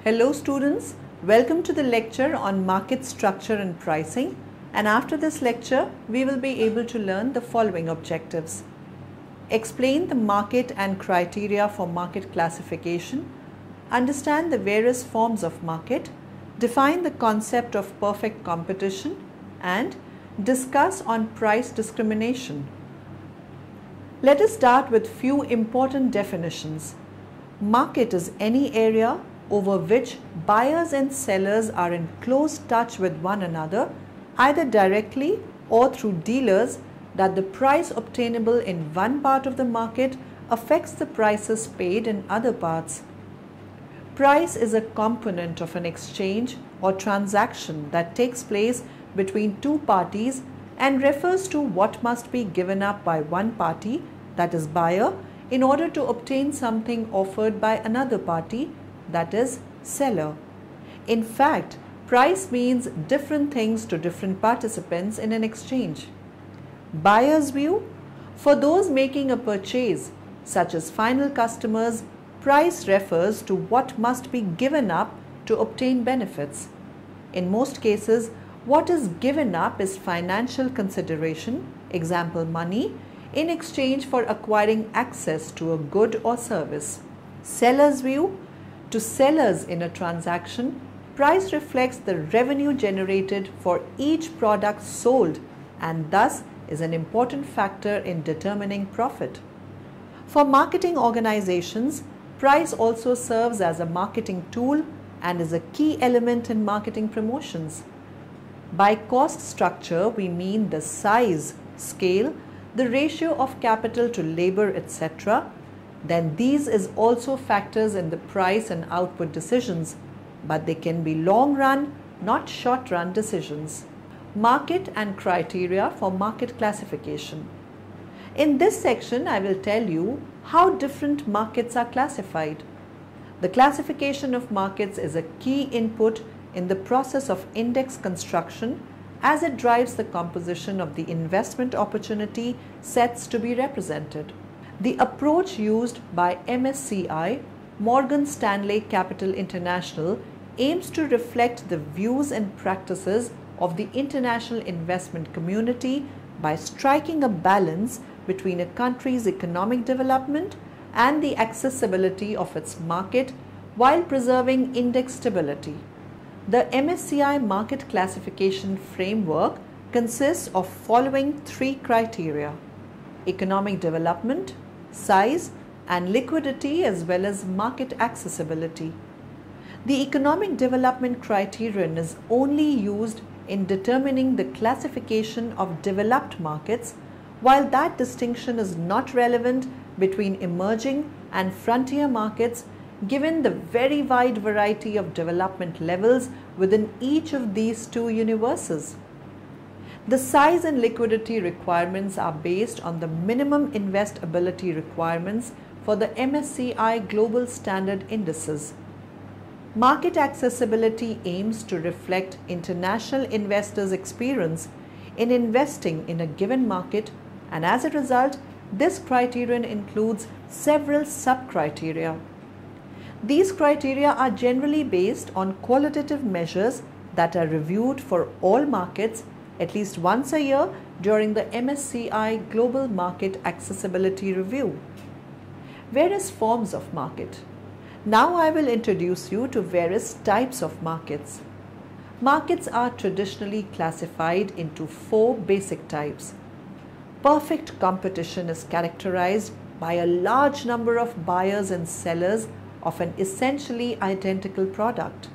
Hello students, welcome to the lecture on market structure and pricing, and after this lecture we will be able to learn the following objectives. Explain the market and criteria for market classification, understand the various forms of market, define the concept of perfect competition, and discuss on price discrimination. Let us start with few important definitions. Market is any area over which buyers and sellers are in close touch with one another, either directly or through dealers, that the price obtainable in one part of the market affects the prices paid in other parts. Price is a component of an exchange or transaction that takes place between two parties and refers to what must be given up by one party, that is buyer, in order to obtain something offered by another party, that is seller. In fact, price means different things to different participants in an exchange. Buyer's view: for those making a purchase, such as final customers, price refers to what must be given up to obtain benefits. In most cases, what is given up is financial consideration, example money, in exchange for acquiring access to a good or service. Seller's view: to sellers in a transaction, price reflects the revenue generated for each product sold and thus is an important factor in determining profit. For marketing organizations, price also serves as a marketing tool and is a key element in marketing promotions. By cost structure, we mean the size, scale, the ratio of capital to labor, etc. Then these is also factors in the price and output decisions, but they can be long run, not short run decisions. Market and criteria for market classification. In this section, I will tell you how different markets are classified. The classification of markets is a key input in the process of index construction, as it drives the composition of the investment opportunity sets to be represented. The approach used by MSCI, Morgan Stanley Capital International, aims to reflect the views and practices of the international investment community by striking a balance between a country's economic development and the accessibility of its market while preserving index stability. The MSCI market classification framework consists of following three criteria: economic development, size, and liquidity, as well as market accessibility. The economic development criterion is only used in determining the classification of developed markets, while that distinction is not relevant between emerging and frontier markets, given the very wide variety of development levels within each of these two universes. The size and liquidity requirements are based on the minimum investability requirements for the MSCI Global Standard Indices. Market accessibility aims to reflect international investors' experience in investing in a given market, and as a result, this criterion includes several sub-criteria. These criteria are generally based on qualitative measures that are reviewed for all markets at least once a year during the MSCI Global Market Accessibility Review. Various forms of market. Now I will introduce you to various types of markets. Markets are traditionally classified into four basic types. Perfect competition is characterized by a large number of buyers and sellers of an essentially identical product.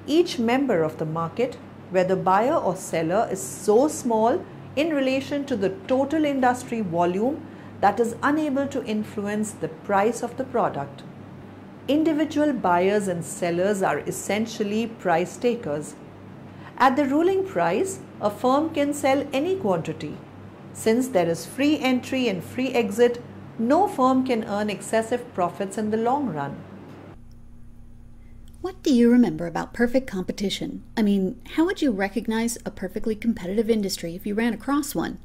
Each member of the market, whether buyer or seller, is so small in relation to the total industry volume that is unable to influence the price of the product. Individual buyers and sellers are essentially price takers. At the ruling price, a firm can sell any quantity. Since there is free entry and free exit, no firm can earn excessive profits in the long run. What do you remember about perfect competition? I mean, how would you recognize a perfectly competitive industry if you ran across one?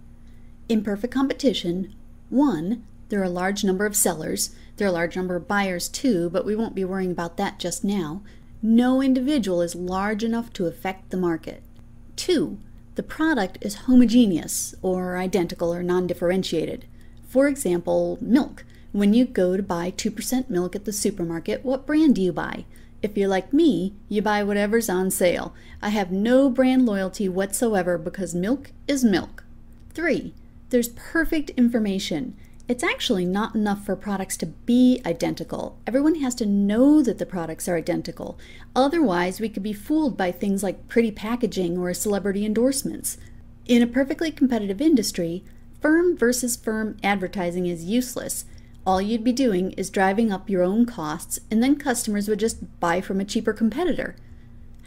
In perfect competition, 1. There are a large number of sellers. There are a large number of buyers too, but we won't be worrying about that just now. no individual is large enough to affect the market. 2. The product is homogeneous or identical or non-differentiated. For example, milk. When you go to buy 2% milk at the supermarket, what brand do you buy? If you're like me, you buy whatever's on sale. I have no brand loyalty whatsoever because milk is milk. 3. There's perfect information. It's actually not enough for products to be identical. Everyone has to know that the products are identical. Otherwise, we could be fooled by things like pretty packaging or celebrity endorsements. In a perfectly competitive industry, firm versus firm advertising is useless. All you'd be doing is driving up your own costs, and then customers would just buy from a cheaper competitor.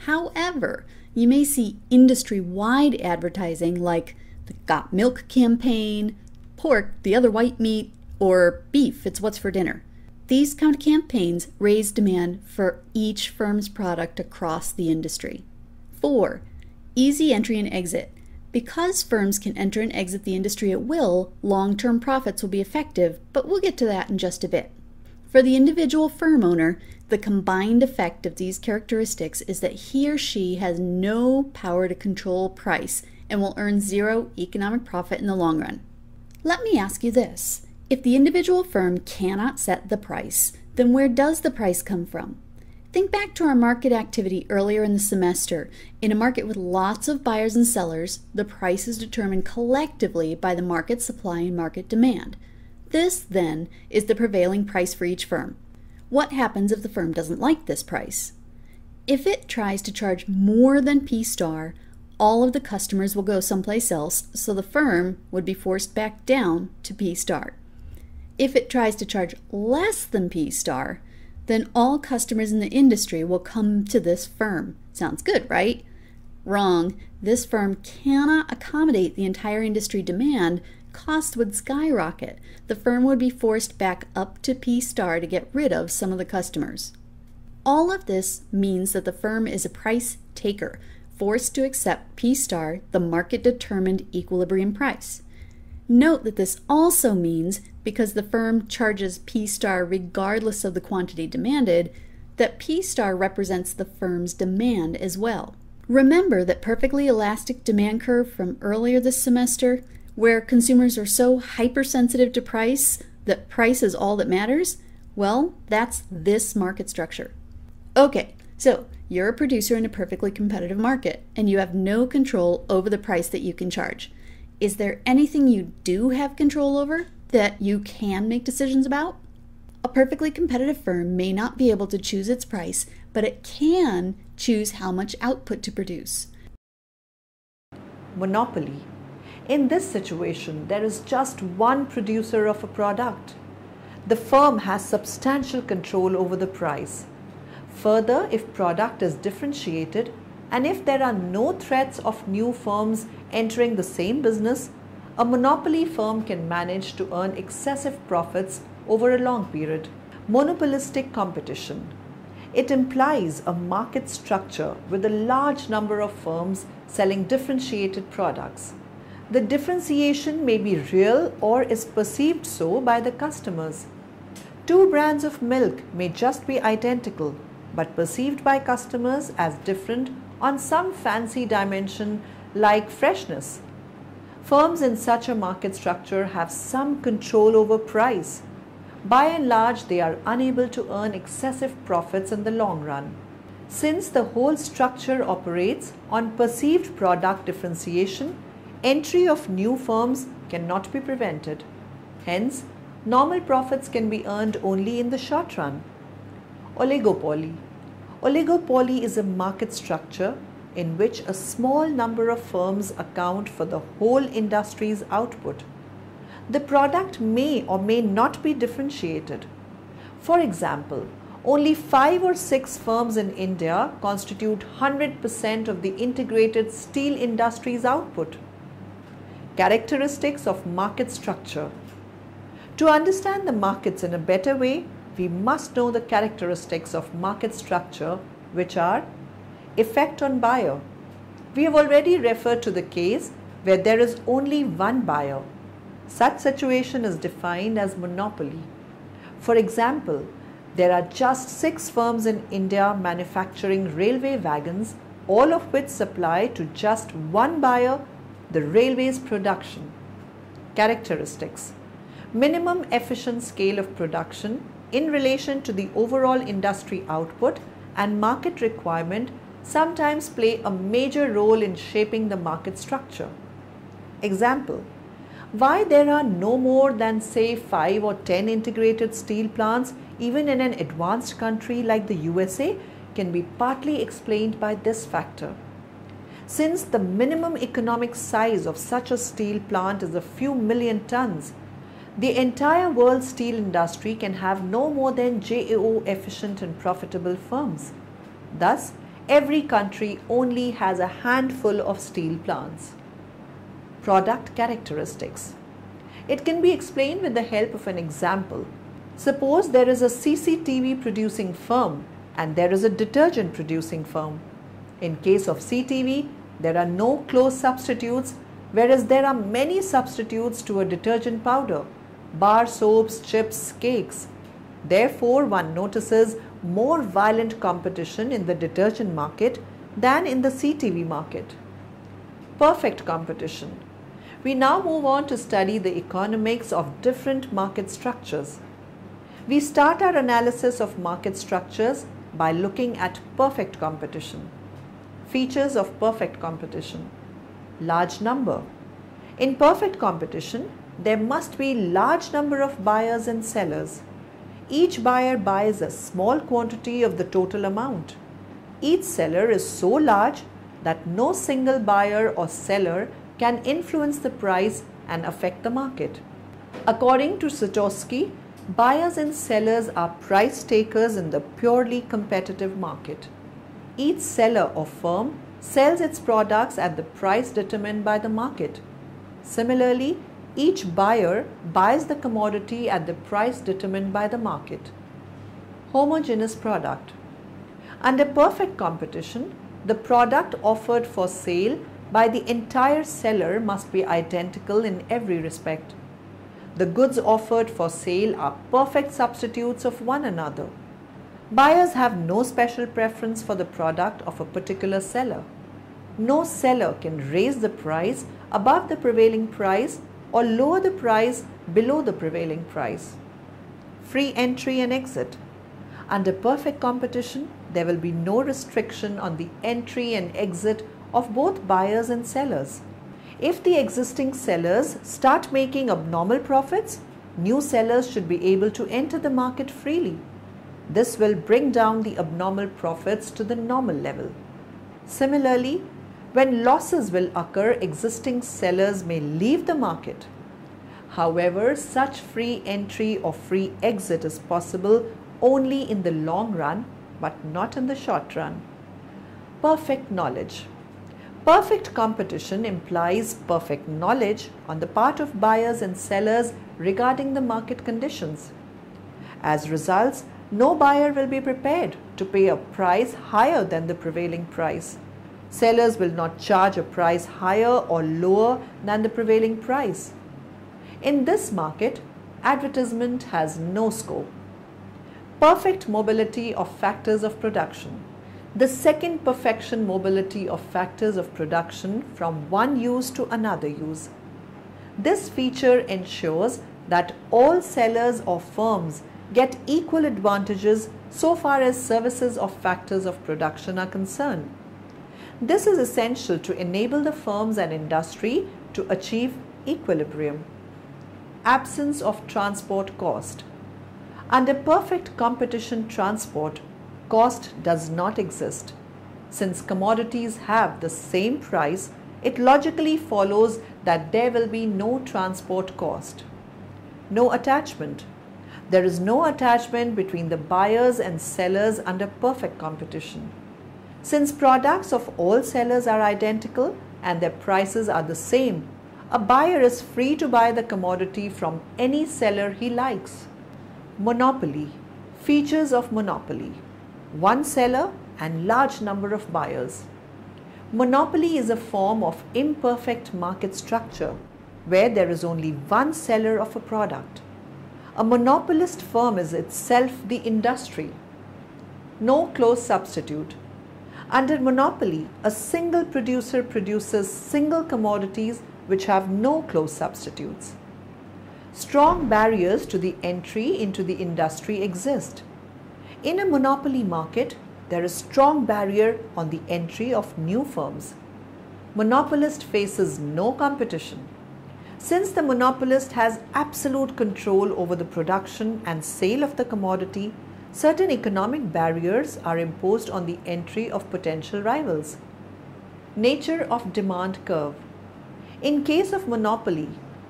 However, you may see industry-wide advertising like the Got Milk campaign, pork, the other white meat, or beef, it's what's for dinner. These kind of campaigns raise demand for each firm's product across the industry. 4. Easy entry and exit. Because firms can enter and exit the industry at will, long-term profits will be effective, but we'll get to that in just a bit. For the individual firm owner, the combined effect of these characteristics is that he or she has no power to control price and will earn zero economic profit in the long run. Let me ask you this. If the individual firm cannot set the price, then where does the price come from? Think back to our market activity earlier in the semester. In a market with lots of buyers and sellers, the price is determined collectively by the market supply and market demand. This, then, is the prevailing price for each firm. What happens if the firm doesn't like this price? If it tries to charge more than P-star, all of the customers will go someplace else, so the firm would be forced back down to P-star. If it tries to charge less than P-star, then all customers in the industry will come to this firm. Sounds good, right? Wrong. This firm cannot accommodate the entire industry demand. Costs would skyrocket. The firm would be forced back up to P-star to get rid of some of the customers. All of this means that the firm is a price taker, forced to accept P-star, the market-determined equilibrium price. Note that this also means, because the firm charges P-star regardless of the quantity demanded, that P-star represents the firm's demand as well. Remember that perfectly elastic demand curve from earlier this semester, where consumers are so hypersensitive to price that price is all that matters? Well, that's this market structure. Okay, so you're a producer in a perfectly competitive market, and you have no control over the price that you can charge. Is there anything you do have control over that you can make decisions about? A perfectly competitive firm may not be able to choose its price, but it can choose how much output to produce. Monopoly. In this situation, there is just one producer of a product. The firm has substantial control over the price. Further, if product is differentiated and if there are no threats of new firms entering the same business, a monopoly firm can manage to earn excessive profits over a long period. Monopolistic competition. It implies a market structure with a large number of firms selling differentiated products. The differentiation may be real or is perceived so by the customers. Two brands of milk may just be identical, but perceived by customers as different on some fancy dimension like freshness. Firms in such a market structure have some control over price. By and large, they are unable to earn excessive profits in the long run. Since the whole structure operates on perceived product differentiation, entry of new firms cannot be prevented. Hence, normal profits can be earned only in the short run. Oligopoly. Oligopoly is a market structure in which a small number of firms account for the whole industry's output. The product may or may not be differentiated. For example, only 5 or 6 firms in India constitute 100% of the integrated steel industry's output. Characteristics of market structure. To understand the markets in a better way, we must know the characteristics of market structure, which are effect on buyer. We have already referred to the case where there is only one buyer. Such situation is defined as monopoly. For example, There are just 6 firms in India manufacturing railway wagons, all of which supply to just one buyer, the railway's production. Characteristics: minimum efficient scale of production in relation to the overall industry output and market requirement sometimes play a major role in shaping the market structure. Example: why there are no more than say 5 or 10 integrated steel plants even in an advanced country like the USA can be partly explained by this factor. Since the minimum economic size of such a steel plant is a few million tons, the entire world steel industry can have no more than JAO efficient and profitable firms. Thus, every country only has a handful of steel plants. Product characteristics. It can be explained with the help of an example. Suppose there is a CCTV producing firm and there is a detergent producing firm. In case of CTV, there are no close substitutes, whereas there are many substitutes to a detergent powder: bar soaps, chips, cakes. Therefore, one notices more violent competition in the detergent market than in the CTV market. Perfect competition. We now move on to study the economics of different market structures. We start our analysis of market structures by looking at perfect competition. Features of perfect competition: large number. In perfect competition, there must be large number of buyers and sellers. Each buyer buys a small quantity of the total amount. Each seller is so large that no single buyer or seller can influence the price and affect the market. According to Satosky, buyers and sellers are price takers in the purely competitive market. Each seller or firm sells its products at the price determined by the market. Similarly, each buyer buys the commodity at the price determined by the market. Homogeneous product. Under perfect competition, the product offered for sale by the entire seller must be identical in every respect. The goods offered for sale are perfect substitutes of one another. Buyers have no special preference for the product of a particular seller. No seller can raise the price above the prevailing price or lower the price below the prevailing price. Free entry and exit. Under perfect competition, there will be no restriction on the entry and exit of both buyers and sellers. If the existing sellers start making abnormal profits, new sellers should be able to enter the market freely. This will bring down the abnormal profits to the normal level. Similarly, when losses will occur, existing sellers may leave the market. However, such free entry or free exit is possible only in the long run, but not in the short run. Perfect knowledge. Perfect competition implies perfect knowledge on the part of buyers and sellers regarding the market conditions. As results, no buyer will be prepared to pay a price higher than the prevailing price. Sellers will not charge a price higher or lower than the prevailing price. In this market, advertisement has no scope. Perfect mobility of factors of production. The second perfection mobility of factors of production from one use to another use. This feature ensures that all sellers or firms get equal advantages so far as services of factors of production are concerned. This is essential to enable the firms and industry to achieve equilibrium. Absence of transport cost. Under perfect competition, transport cost does not exist. Since commodities have the same price, it logically follows that there will be no transport cost. No attachment. There is no attachment between the buyers and sellers under perfect competition. Since products of all sellers are identical and their prices are the same, a buyer is free to buy the commodity from any seller he likes. Monopoly. Features of monopoly. One seller and large number of buyers. Monopoly is a form of imperfect market structure where there is only one seller of a product. A monopolist firm is itself the industry. No close substitute. Under monopoly, a single producer produces single commodities which have no close substitutes. Strong barriers to the entry into the industry exist. In a monopoly market, there is strong barrier on the entry of new firms. Monopolist faces no competition. Since the monopolist has absolute control over the production and sale of the commodity, certain economic barriers are imposed on the entry of potential rivals. Nature of demand curve. In case of monopoly,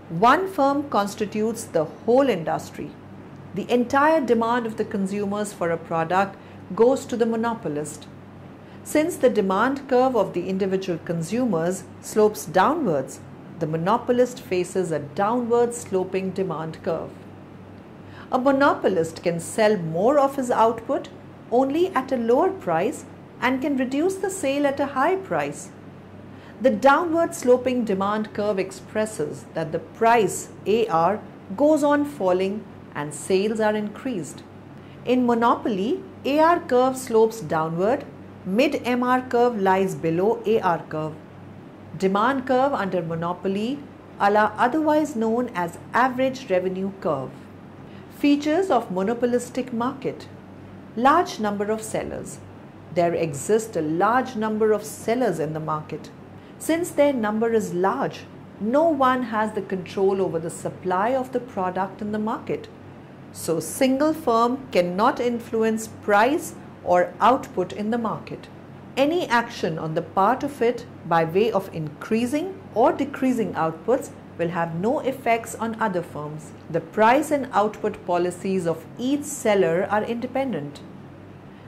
one firm constitutes the whole industry. The entire demand of the consumers for a product goes to the monopolist. Since the demand curve of the individual consumers slopes downwards, the monopolist faces a downward sloping demand curve. A monopolist can sell more of his output only at a lower price and can reduce the sale at a high price. The downward sloping demand curve expresses that the price AR goes on falling and sales are increased. In monopoly, AR curve slopes downward, mid-MR curve lies below AR curve. Demand curve under monopoly are otherwise known as average revenue curve. Features of monopolistic market. Large number of sellers. There exist a large number of sellers in the market. Since their number is large, no one has the control over the supply of the product in the market. So, single firm cannot influence price or output in the market. Any action on the part of it by way of increasing or decreasing outputs will have no effects on other firms. The price and output policies of each seller are independent.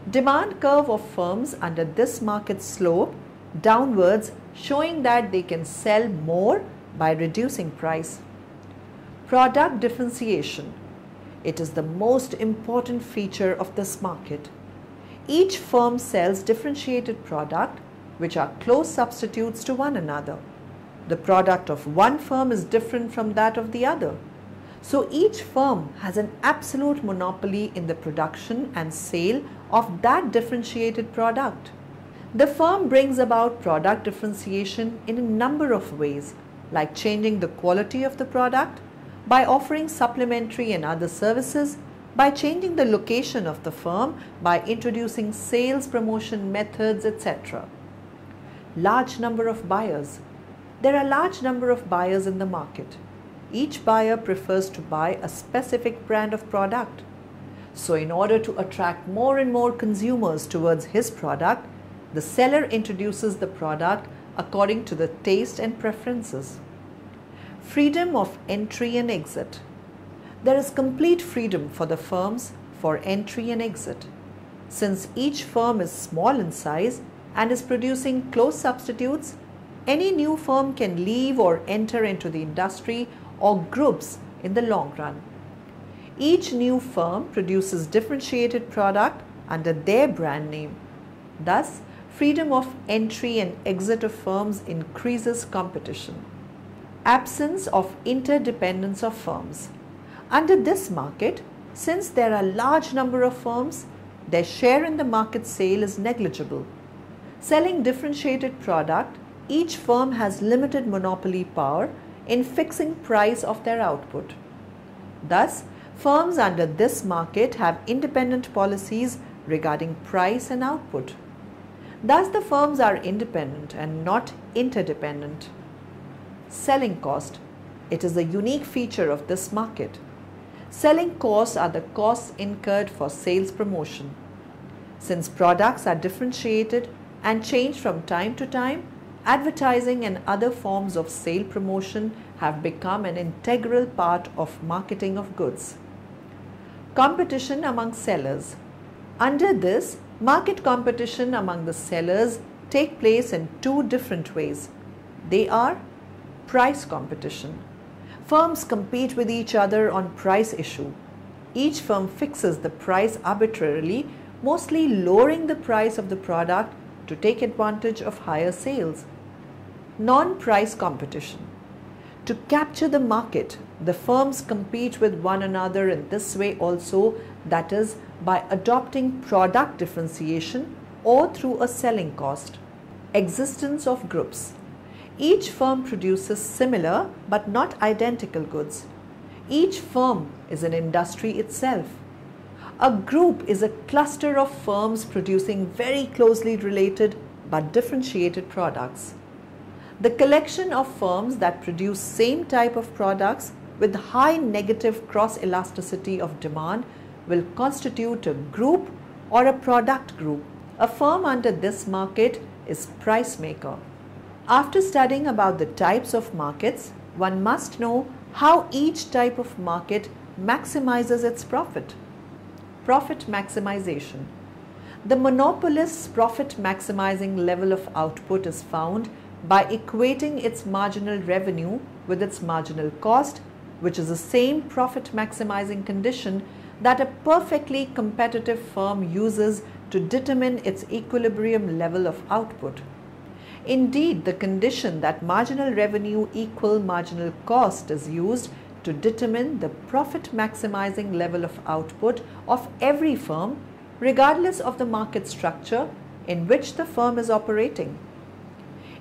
Demand curve of firms under this market slope downwards, showing that they can sell more by reducing price. Product differentiation. It is the most important feature of this market. Each firm sells differentiated product which are close substitutes to one another. The product of one firm is different from that of the other. So each firm has an absolute monopoly in the production and sale of that differentiated product. The firm brings about product differentiation in a number of ways, like changing the quality of the product, by offering supplementary and other services, by changing the location of the firm, by introducing sales promotion methods, etc. Large number of buyers. There are large number of buyers in the market. Each buyer prefers to buy a specific brand of product. So in order to attract more and more consumers towards his product, the seller introduces the product according to the taste and preferences. Freedom of entry and exit. There is complete freedom for the firms for entry and exit. Since each firm is small in size and is producing close substitutes, any new firm can leave or enter into the industry or groups in the long run. Each new firm produces differentiated product under their brand name. Thus, freedom of entry and exit of firms increases competition. Absence of interdependence of firms. Under this market, since there are large number of firms, their share in the market sale is negligible. Selling differentiated product, each firm has limited monopoly power in fixing price of their output. Thus, firms under this market have independent policies regarding price and output. Thus, the firms are independent and not interdependent. Selling cost. It is a unique feature of this market. Selling costs are the costs incurred for sales promotion. Since products are differentiated and change from time to time, advertising and other forms of sale promotion have become an integral part of marketing of goods. Competition among sellers. Under this, market competition among the sellers take place in two different ways. They are price competition. Firms compete with each other on price issue. Each firm fixes the price arbitrarily, mostly lowering the price of the product to take advantage of higher sales. Non-price competition. To capture the market, the firms compete with one another in this way also, that is, by adopting product differentiation or through a selling cost. Existence of groups. Each firm produces similar but not identical goods. Each firm is an industry itself. A group is a cluster of firms producing very closely related but differentiated products. The collection of firms that produce same type of products with high negative cross-elasticity of demand will constitute a group or a product group. A firm under this market is price maker. After studying about the types of markets, one must know how each type of market maximizes its profit. Profit maximization. The monopolist's profit maximizing level of output is found by equating its marginal revenue with its marginal cost, which is the same profit maximizing condition that a perfectly competitive firm uses to determine its equilibrium level of output. Indeed, the condition that marginal revenue equal marginal cost is used to determine the profit maximizing level of output of every firm, regardless of the market structure in which the firm is operating.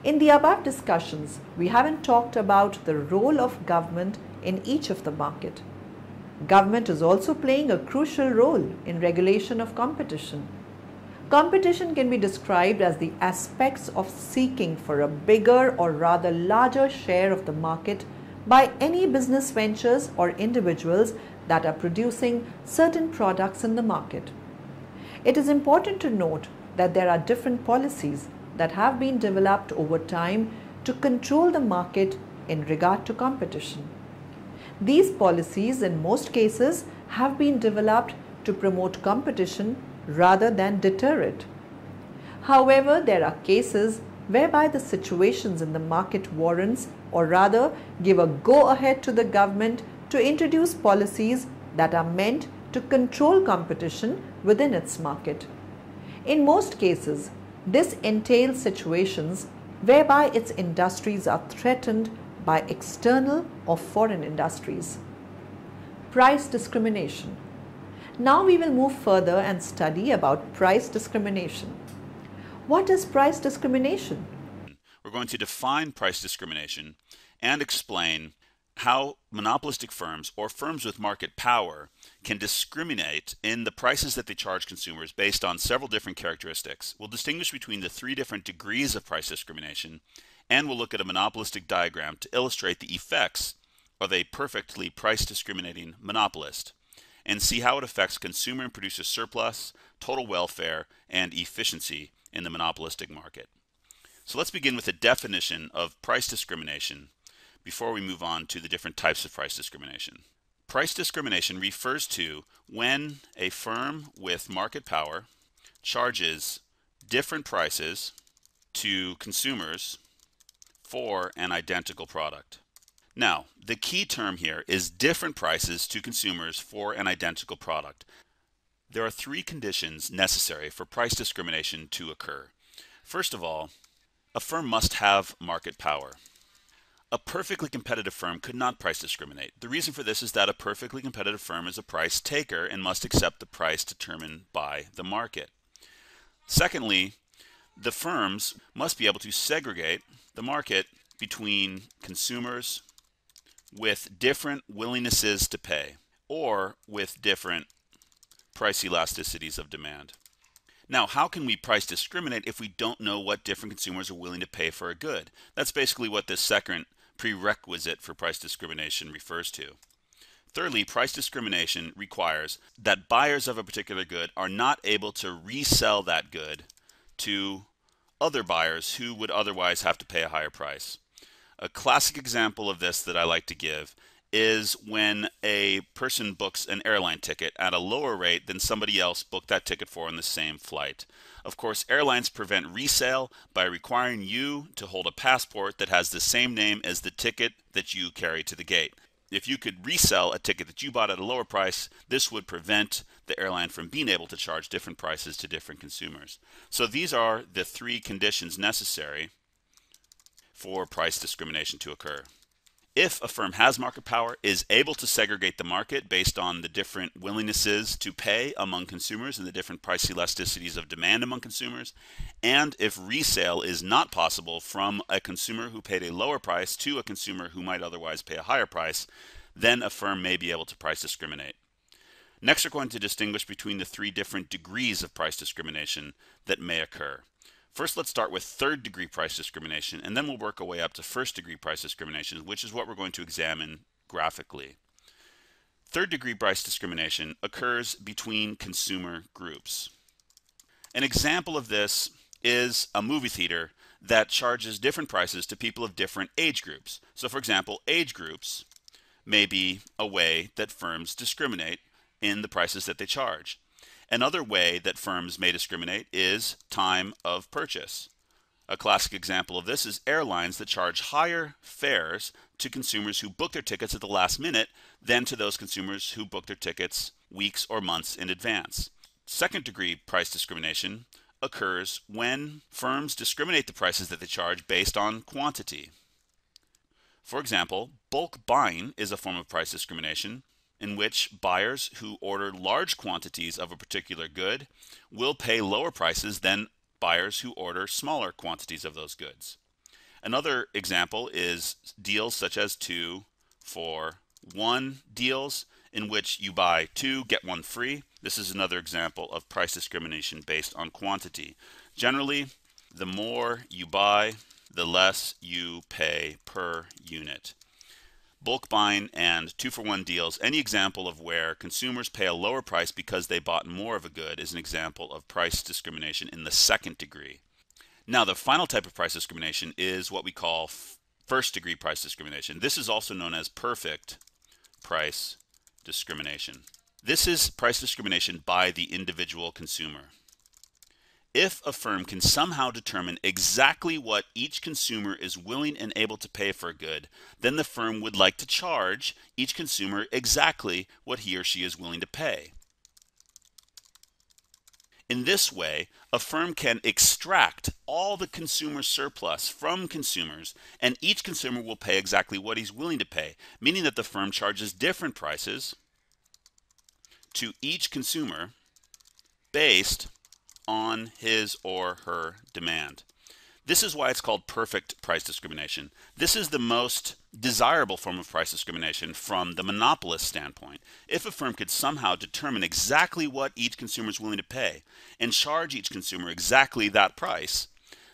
In the above discussions, we haven't talked about the role of government in each of the market. Government is also playing a crucial role in regulation of competition. Competition can be described as the aspects of seeking for a bigger or rather larger share of the market by any business ventures or individuals that are producing certain products in the market. It is important to note that there are different policies that have been developed over time to control the market in regard to competition. These policies in most cases have been developed to promote competition rather than deter it. However, there are cases whereby the situations in the market warrants or rather give a go-ahead to the government to introduce policies that are meant to control competition within its market. In most cases, this entails situations whereby its industries are threatened by external or foreign industries. Price discrimination. Now we will move further and study about price discrimination. What is price discrimination? We're going to define price discrimination and explain how monopolistic firms or firms with market power can discriminate in the prices that they charge consumers based on several different characteristics. We'll distinguish between the 3 different degrees of price discrimination, and we'll look at a monopolistic diagram to illustrate the effects of a perfectly price discriminating monopolist and see how it affects consumer and producer surplus, total welfare, and efficiency in the monopolistic market. So let's begin with a definition of price discrimination before we move on to the different types of price discrimination. Price discrimination refers to when a firm with market power charges different prices to consumers for an identical product. Now, the key term here is different prices to consumers for an identical product. There are 3 conditions necessary for price discrimination to occur. First of all, a firm must have market power. A perfectly competitive firm could not price discriminate. The reason for this is that a perfectly competitive firm is a price taker and must accept the price determined by the market. Secondly, the firms must be able to segregate the market between consumers with different willingnesses to pay or with different price elasticities of demand. Now, how can we price discriminate if we don't know what different consumers are willing to pay for a good? That's basically what this second prerequisite for price discrimination refers to. Thirdly, price discrimination requires that buyers of a particular good are not able to resell that good to other buyers who would otherwise have to pay a higher price. A classic example of this that I like to give is when a person books an airline ticket at a lower rate than somebody else booked that ticket for on the same flight. Of course, airlines prevent resale by requiring you to hold a passport that has the same name as the ticket that you carry to the gate. If you could resell a ticket that you bought at a lower price, this would prevent the airline from being able to charge different prices to different consumers. So these are the 3 conditions necessary for price discrimination to occur. If a firm has market power, is able to segregate the market based on the different willingnesses to pay among consumers and the different price elasticities of demand among consumers, and if resale is not possible from a consumer who paid a lower price to a consumer who might otherwise pay a higher price, then a firm may be able to price discriminate. Next, we're going to distinguish between the three different degrees of price discrimination that may occur. First, let's start with third-degree price discrimination, and then we'll work our way up to first-degree price discrimination, which is what we're going to examine graphically. Third-degree price discrimination occurs between consumer groups. An example of this is a movie theater that charges different prices to people of different age groups. So, for example, age groups may be a way that firms discriminate in the prices that they charge. Another way that firms may discriminate is time of purchase. A classic example of this is airlines that charge higher fares to consumers who book their tickets at the last minute than to those consumers who book their tickets weeks or months in advance. Second degree price discrimination occurs when firms discriminate the prices that they charge based on quantity. For example, bulk buying is a form of price discrimination in which buyers who order large quantities of a particular good will pay lower prices than buyers who order smaller quantities of those goods. Another example is deals such as 2 for 1 deals in which you buy 2, get 1 free. This is another example of price discrimination based on quantity. Generally, the more you buy, the less you pay per unit. Bulk buying and 2-for-1 deals, any example of where consumers pay a lower price because they bought more of a good, is an example of price discrimination in the second degree. Now, the final type of price discrimination is what we call first degree price discrimination. This is also known as perfect price discrimination. This is price discrimination by the individual consumer. If a firm can somehow determine exactly what each consumer is willing and able to pay for a good, then the firm would like to charge each consumer exactly what he or she is willing to pay. In this way, a firm can extract all the consumer surplus from consumers, and each consumer will pay exactly what he's willing to pay, meaning that the firm charges different prices to each consumer based on his or her demand. This is why it's called perfect price discrimination. This is the most desirable form of price discrimination from the monopolist standpoint. If a firm could somehow determine exactly what each consumer is willing to pay and charge each consumer exactly that price,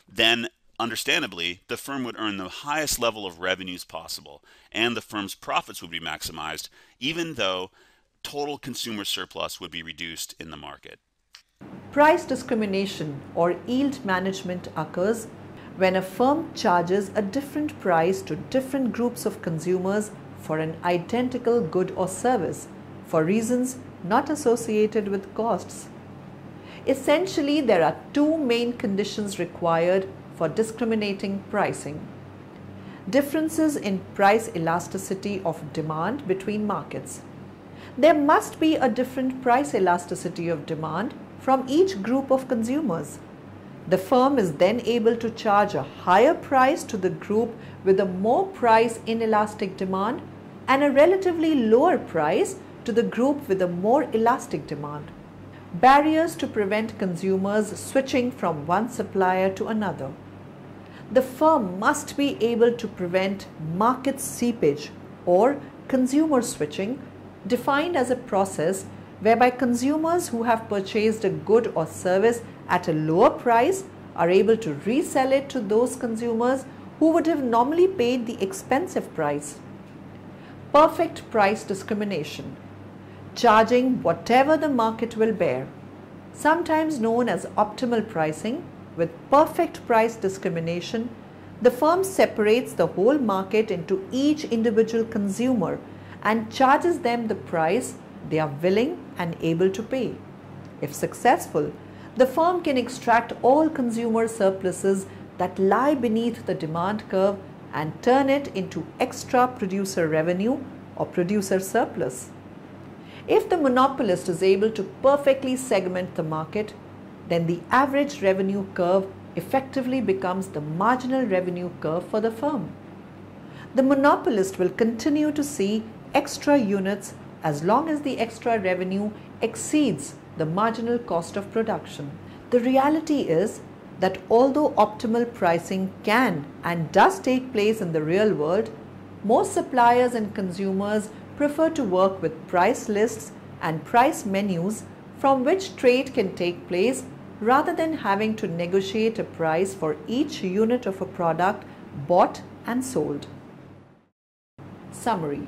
then understandably, the firm would earn the highest level of revenues possible, and the firm's profits would be maximized, even though total consumer surplus would be reduced in the market. Price discrimination or yield management occurs when a firm charges a different price to different groups of consumers for an identical good or service for reasons not associated with costs. Essentially, there are two main conditions required for discriminating pricing. Differences in price elasticity of demand between markets. There must be a different price elasticity of demand from each group of consumers. The firm is then able to charge a higher price to the group with a more price inelastic demand and a relatively lower price to the group with a more elastic demand. Barriers to prevent consumers switching from one supplier to another. The firm must be able to prevent market seepage or consumer switching, defined as a process whereby consumers who have purchased a good or service at a lower price are able to resell it to those consumers who would have normally paid the expensive price. Perfect price discrimination. Charging whatever the market will bear. Sometimes known as optimal pricing, with perfect price discrimination, the firm separates the whole market into each individual consumer and charges them the price they are willing and able to pay. If successful, the firm can extract all consumer surpluses that lie beneath the demand curve and turn it into extra producer revenue or producer surplus. If the monopolist is able to perfectly segment the market, then the average revenue curve effectively becomes the marginal revenue curve for the firm. The monopolist will continue to see extra units as long as the extra revenue exceeds the marginal cost of production. The reality is that although optimal pricing can and does take place in the real world, most suppliers and consumers prefer to work with price lists and price menus from which trade can take place rather than having to negotiate a price for each unit of a product bought and sold. Summary.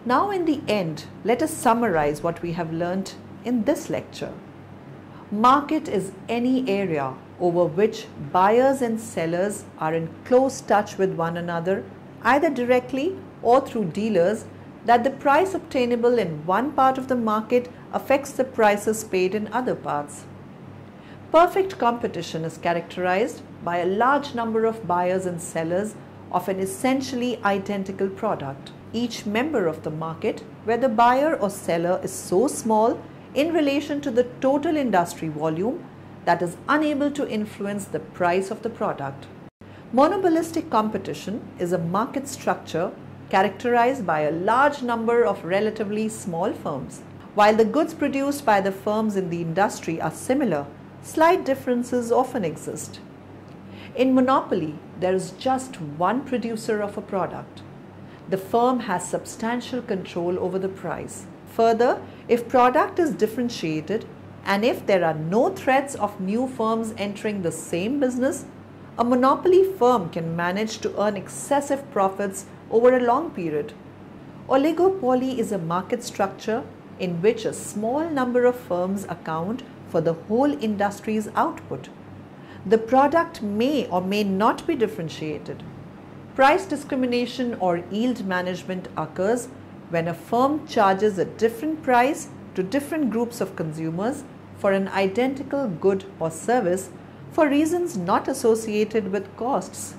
Now in the end, let us summarize what we have learnt in this lecture. Market is any area over which buyers and sellers are in close touch with one another, either directly or through dealers, that the price obtainable in one part of the market affects the prices paid in other parts. Perfect competition is characterized by a large number of buyers and sellers of an essentially identical product. Each member of the market, where the buyer or seller is so small in relation to the total industry volume that is unable to influence the price of the product. Monopolistic competition is a market structure characterized by a large number of relatively small firms. While the goods produced by the firms in the industry are similar, slight differences often exist. In monopoly, there is just one producer of a product. The firm has substantial control over the price. Further, if product is differentiated and if there are no threats of new firms entering the same business, a monopoly firm can manage to earn excessive profits over a long period. Oligopoly is a market structure in which a small number of firms account for the whole industry's output. The product may or may not be differentiated. Price discrimination or yield management occurs when a firm charges a different price to different groups of consumers for an identical good or service for reasons not associated with costs.